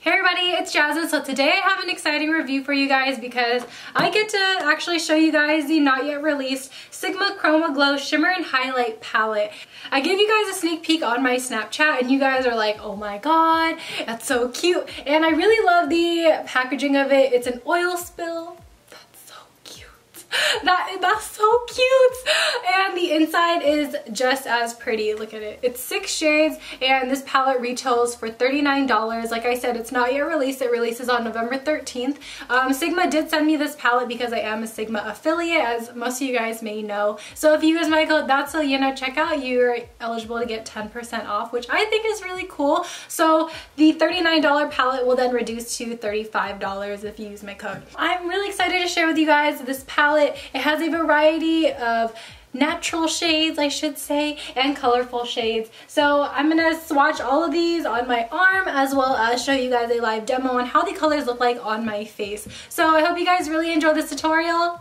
Hey everybody, it's Jasmine. So today I have an exciting review for you guys because I get to actually show you guys the not yet released Sigma Chroma Glow Shimmer and Highlight Palette. I gave you guys a sneak peek on my Snapchat and you guys are like, oh my god, that's so cute. And I really love the packaging of it. It's an oil spill. That's so cute, and the inside is just as pretty. Look at it. It's 6 shades and this palette retails for $39. Like I said, it's not yet released. It releases on November 13th. Sigma did send me this palette because I am a Sigma affiliate, as most of you guys may know. So if you use my code ThatsSoYin at checkout, you're eligible to get 10% off, which I think is really cool. So the $39 palette will then reduce to $35 if you use my code. I'm really excited to share with you guys this palette. It has a variety of natural shades, I should say, and colorful shades. So I'm gonna swatch all of these on my arm as well as show you guys a live demo on how the colors look like on my face. So I hope you guys really enjoy this tutorial.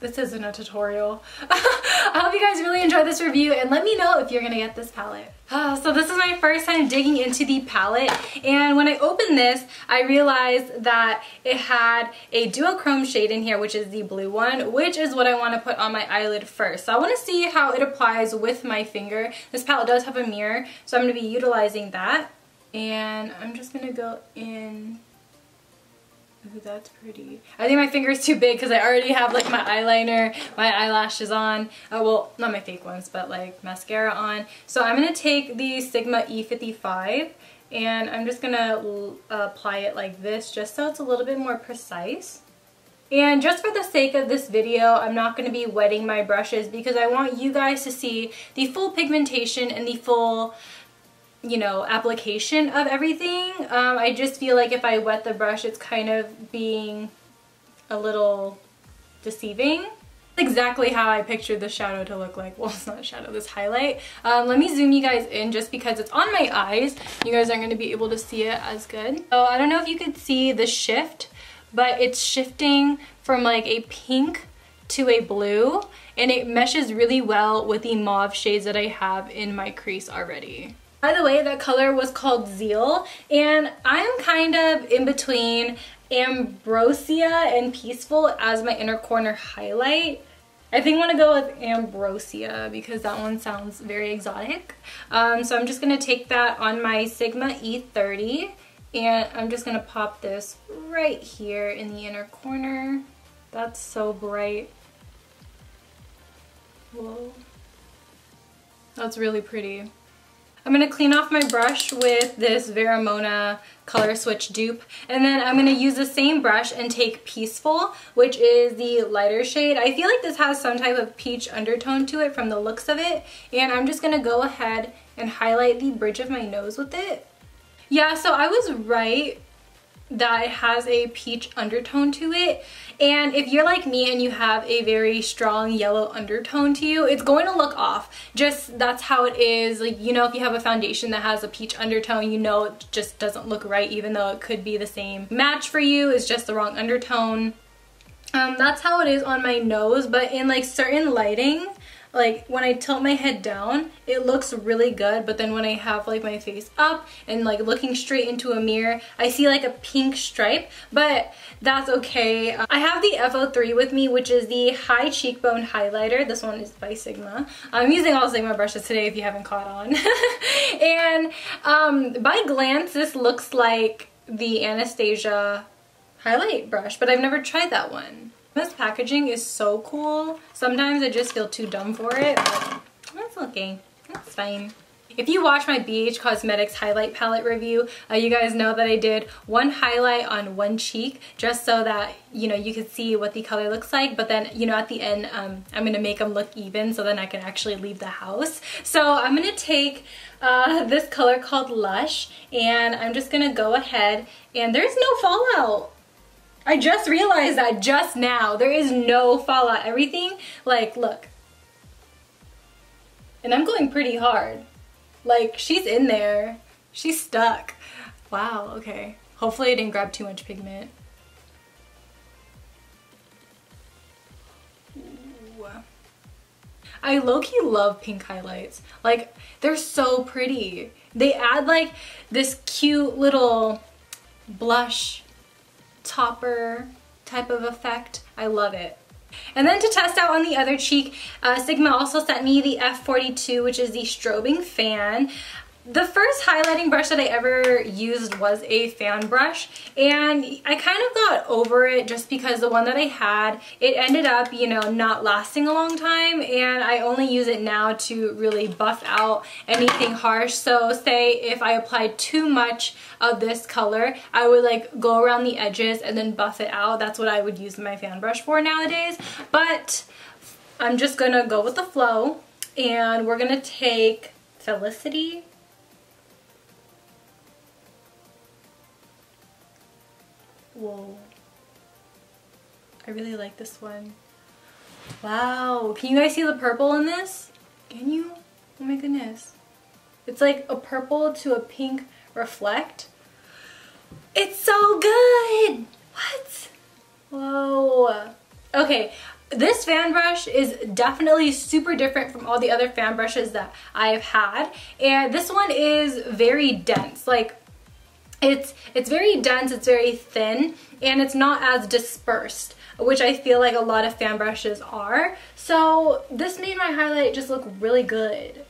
This isn't a tutorial. I hope you guys really enjoy this review and let me know if you're gonna get this palette. So this is my first time digging into the palette, and when I opened this I realized that it had a duochrome shade in here, which is the blue one, which is what I want to put on my eyelid first. So I want to see how it applies with my finger. This palette does have a mirror, so I'm going to be utilizing that, and I'm just going to go in. Ooh, that's pretty. I think my finger is too big because I already have like my eyeliner, my eyelashes on. Well, not my fake ones, but like mascara on. So I'm going to take the Sigma E55 and I'm just going to apply it like this just so it's a little bit more precise. And just for the sake of this video, I'm not going to be wetting my brushes because I want you guys to see the full pigmentation and the full, you know, application of everything. I just feel like if I wet the brush, it's kind of being a little deceiving. Exactly how I pictured the shadow to look like. Well, it's not a shadow, this highlight. Let me zoom you guys in just because it's on my eyes. You guys aren't going to be able to see it as good. So I don't know if you could see the shift, but it's shifting from like a pink to a blue, and it meshes really well with the mauve shades that I have in my crease already. By the way, that color was called Zeal, and I'm kind of in between Ambrosia and Peaceful as my inner corner highlight. I think I want to go with Ambrosia because that one sounds very exotic. So I'm just going to take that on my Sigma E30, and I'm just going to pop this right here in the inner corner. That's so bright. Whoa. That's really pretty. I'm going to clean off my brush with this Veramona Color Switch dupe, and then I'm going to use the same brush and take Peaceful, which is the lighter shade. I feel like this has some type of peach undertone to it from the looks of it, and I'm just going to go ahead and highlight the bridge of my nose with it. Yeah, so I was right that it has a peach undertone to it, and if you're like me and you have a very strong yellow undertone to you, it's going to look off. Just that's how it is. Like, you know, if you have a foundation that has a peach undertone, you know it just doesn't look right, even though it could be the same match for you. It's just the wrong undertone. That's how it is on my nose, but in like certain lighting, like when I tilt my head down, it looks really good, but then when I have like my face up and like looking straight into a mirror, I see like a pink stripe, but that's okay. I have the F03 with me, which is the high cheekbone highlighter. This one is by Sigma. I'm using all Sigma brushes today if you haven't caught on. And by glance, this looks like the Anastasia highlight brush, but I've never tried that one. This packaging is so cool. Sometimes I just feel too dumb for it, but that's okay. That's fine. If you watch my BH Cosmetics highlight palette review, you guys know that I did one highlight on one cheek just so that, you know, you could see what the color looks like, but then, you know, at the end, I'm gonna make them look even so then I can actually leave the house. So I'm gonna take this color called Lush, and I'm just gonna go ahead, and there's no fallout. I just realized that just now. There is no fallout. Everything, like, look. And I'm going pretty hard. Like, she's in there. She's stuck. Wow, okay. Hopefully I didn't grab too much pigment. Ooh. I low-key love pink highlights. Like, they're so pretty. They add like this cute little blush topper type of effect. I love it. And then to test out on the other cheek, Sigma also sent me the F42, which is the strobing fan. The first highlighting brush that I ever used was a fan brush, and I kind of got over it just because the one that I had, it ended up, you know, not lasting a long time, and I only use it now to really buff out anything harsh. So say if I applied too much of this color, I would like go around the edges and then buff it out. That's what I would use my fan brush for nowadays. But I'm just gonna go with the flow, and we're gonna take Felicity. Whoa, I really like this one. Wow, can you guys see the purple in this? Can you? Oh my goodness. It's like a purple to a pink reflect. It's so good! What? Whoa. Okay, this fan brush is definitely super different from all the other fan brushes that I've had. And this one is very dense. Like, it's very dense, it's very thin, and it's not as dispersed, which I feel like a lot of fan brushes are. So this made my highlight just look really good.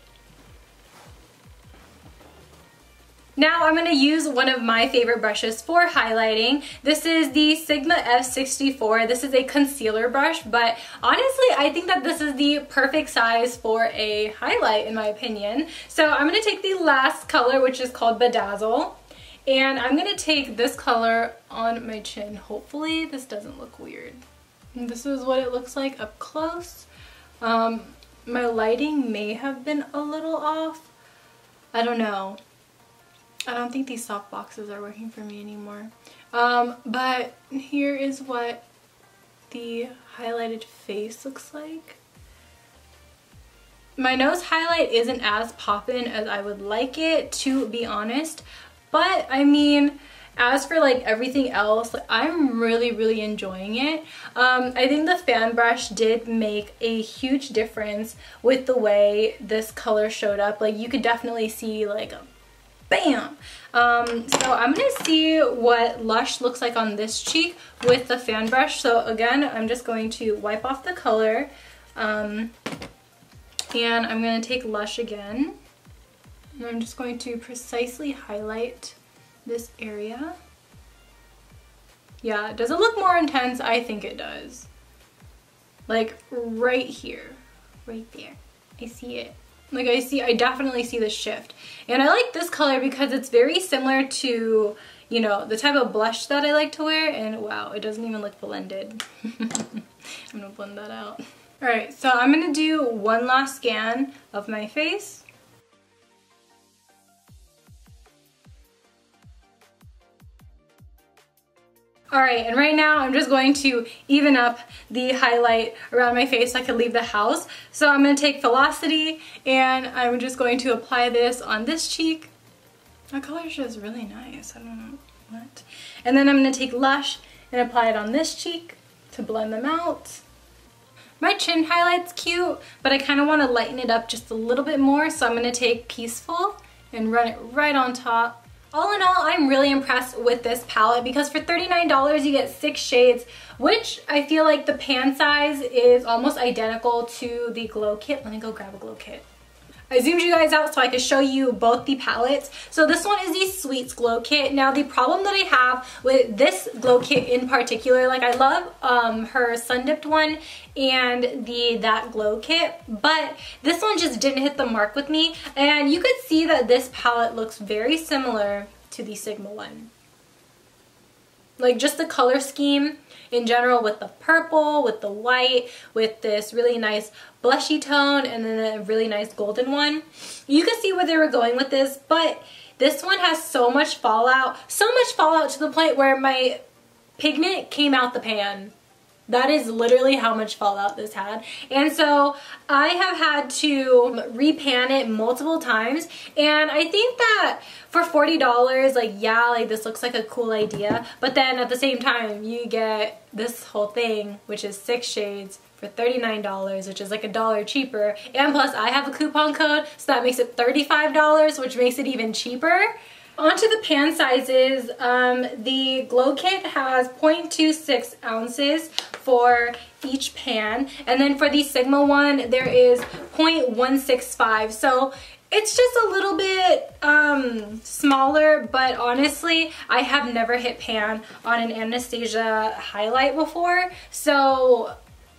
Now I'm going to use one of my favorite brushes for highlighting. This is the Sigma F64. This is a concealer brush, but honestly I think that this is the perfect size for a highlight in my opinion. So I'm going to take the last color, which is called Bedazzle. And I'm going to take this color on my chin. Hopefully this doesn't look weird. And this is what it looks like up close. My lighting may have been a little off. I don't know. I don't think these soft boxes are working for me anymore. But here is what the highlighted face looks like. My nose highlight isn't as poppin' as I would like it, to be honest. But I mean, as for like everything else, like, I'm really enjoying it. I think the fan brush did make a huge difference with the way this color showed up. Like you could definitely see like a bam. So I'm gonna see what Lush looks like on this cheek with the fan brush. So again, I'm just going to wipe off the color, and I'm gonna take Lush again. And I'm just going to precisely highlight this area. Yeah, does it look more intense? I think it does. Like right here, right there. I see it. Like I definitely see the shift. And I like this color because it's very similar to, you know, the type of blush that I like to wear. And wow, it doesn't even look blended. I'm gonna blend that out. All right, so I'm gonna do one last scan of my face. Alright, and right now I'm just going to even up the highlight around my face so I can leave the house. So I'm going to take Velocity and I'm just going to apply this on this cheek. That color is really nice. I don't know what. And then I'm going to take Lush and apply it on this cheek to blend them out. My chin highlight's cute, but I kind of want to lighten it up just a little bit more. So I'm going to take Peaceful and run it right on top. All in all, I'm really impressed with this palette because for $39 you get 6 shades, which I feel like the pan size is almost identical to the glow kit. Let me go grab a glow kit. I zoomed you guys out so I could show you both the palettes. So this one is the Sweets Glow Kit. Now the problem that I have with this glow kit in particular, like I love her Sun Dipped one and the That Glow Kit, but this one just didn't hit the mark with me. And you could see that this palette looks very similar to the Sigma one. Like just the color scheme in general with the purple, with the white, with this really nice blushy tone, and then a really nice golden one. You can see where they were going with this, but this one has so much fallout to the point where my pigment came out the pan. That is literally how much fallout this had. And so I have had to repan it multiple times. And I think that for $40, like, yeah, like this looks like a cool idea. But then at the same time, you get this whole thing, which is 6 shades for $39, which is like $1 cheaper. And plus I have a coupon code, so that makes it $35, which makes it even cheaper. Onto the pan sizes. The Glow Kit has 0.26 ounces for each pan, and then for the Sigma one there is 0.165. So it's just a little bit smaller, but honestly I have never hit pan on an Anastasia highlight before, so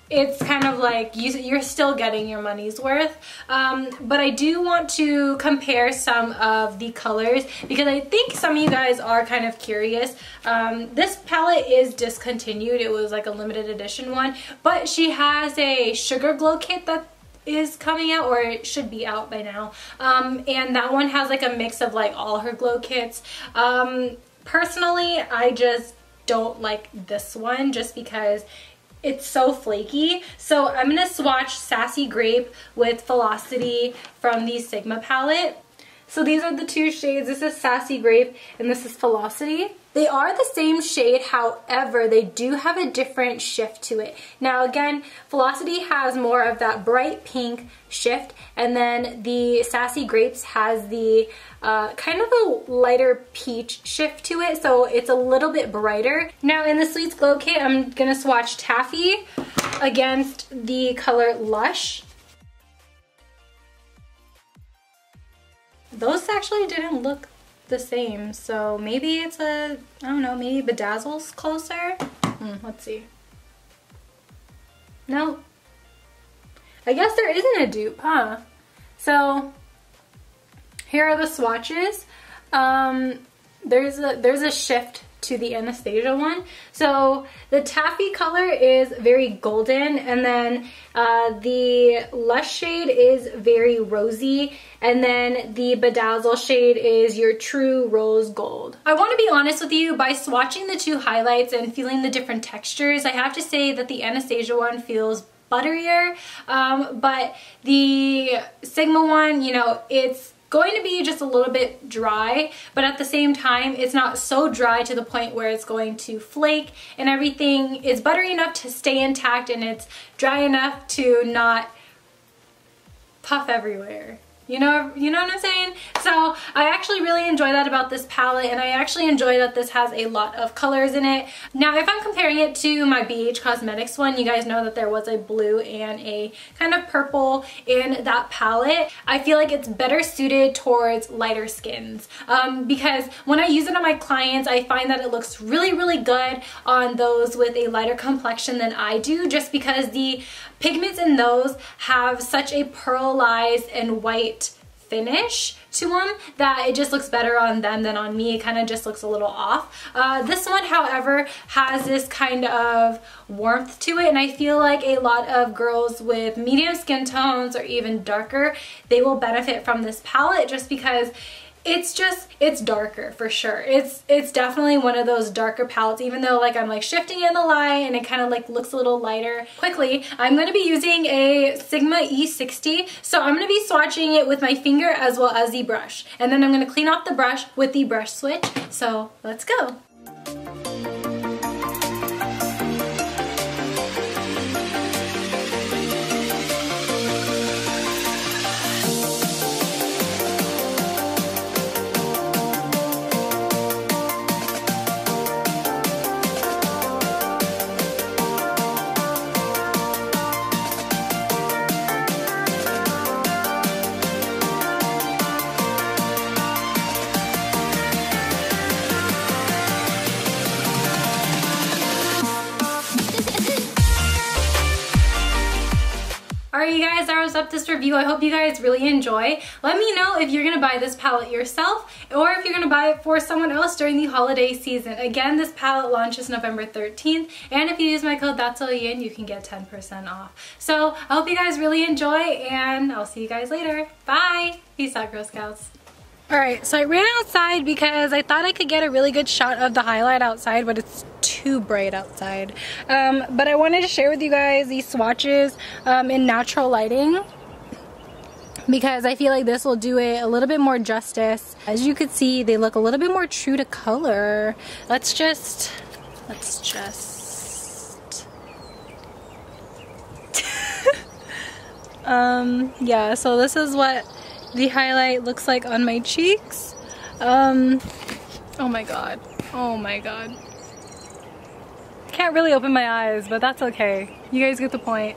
it's kind of like you're still getting your money's worth. But I do want to compare some of the colors because I think some of you guys are kind of curious. This palette is discontinued. It was like a limited edition one, but she has a Sugar Glow Kit that is coming out, or it should be out by now, and that one has like a mix of like all her glow kits. Personally, I just don't like this one just because it's so flaky. So I'm gonna swatch Sassy Grape with Velocity from the Sigma palette. So these are the two shades. This is Sassy Grape and this is Velocity. They are the same shade, however, they do have a different shift to it. Now again, Velocity has more of that bright pink shift, and then the Sassy Grapes has the kind of a lighter peach shift to it, so it's a little bit brighter. Now in the Sweets Glow Kit, I'm gonna swatch Taffy against the color Lush. Those actually didn't look the same, so maybe it's a, I don't know, maybe Bedazzle's closer. Let's see. No, I guess there isn't a dupe, huh? So here are the swatches. There's a shift to the Anastasia one. So the Taffy color is very golden, and then the Lush shade is very rosy, and then the Bedazzle shade is your true rose gold. I want to be honest with you, by swatching the two highlights and feeling the different textures, I have to say that the Anastasia one feels butterier, but the Sigma one, you know, it's going to be just a little bit dry, but at the same time it's not so dry to the point where it's going to flake, and everything is buttery enough to stay intact, and it's dry enough to not puff everywhere. You know what I'm saying? So I actually really enjoy that about this palette, and I actually enjoy that this has a lot of colors in it. Now if I'm comparing it to my BH Cosmetics one, you guys know that there was a blue and a kind of purple in that palette. I feel like it's better suited towards lighter skins, because when I use it on my clients, I find that it looks really, really good on those with a lighter complexion than I do, just because the pigments in those have such a pearlized and white finish to them that it just looks better on them than on me. It kind of just looks a little off. This one, however, has this kind of warmth to it, and I feel like a lot of girls with medium skin tones or even darker, they will benefit from this palette just because it's darker for sure. It's definitely one of those darker palettes, even though like I'm like shifting in the light and it kind of like looks a little lighter. Quickly, I'm going to be using a Sigma E60, so I'm going to be swatching it with my finger as well as the brush, and then I'm going to clean off the brush with the brush switch. So let's go. Alright you guys, that was up this review. I hope you guys really enjoy. Let me know if you're going to buy this palette yourself, or if you're going to buy it for someone else during the holiday season. Again, this palette launches November 13th, and if you use my code ThatsSoYin, you can get 10% off. So I hope you guys really enjoy, and I'll see you guys later. Bye! Peace out, Girl Scouts. Alright, so I ran outside because I thought I could get a really good shot of the highlight outside, but it's too bright outside. But I wanted to share with you guys these swatches in natural lighting, because I feel like this will do it a little bit more justice. As you can see, they look a little bit more true to color. Let's just yeah, so this is what the highlight looks like on my cheeks. Oh my god. Oh my god. Can't really open my eyes, but that's okay. You guys get the point.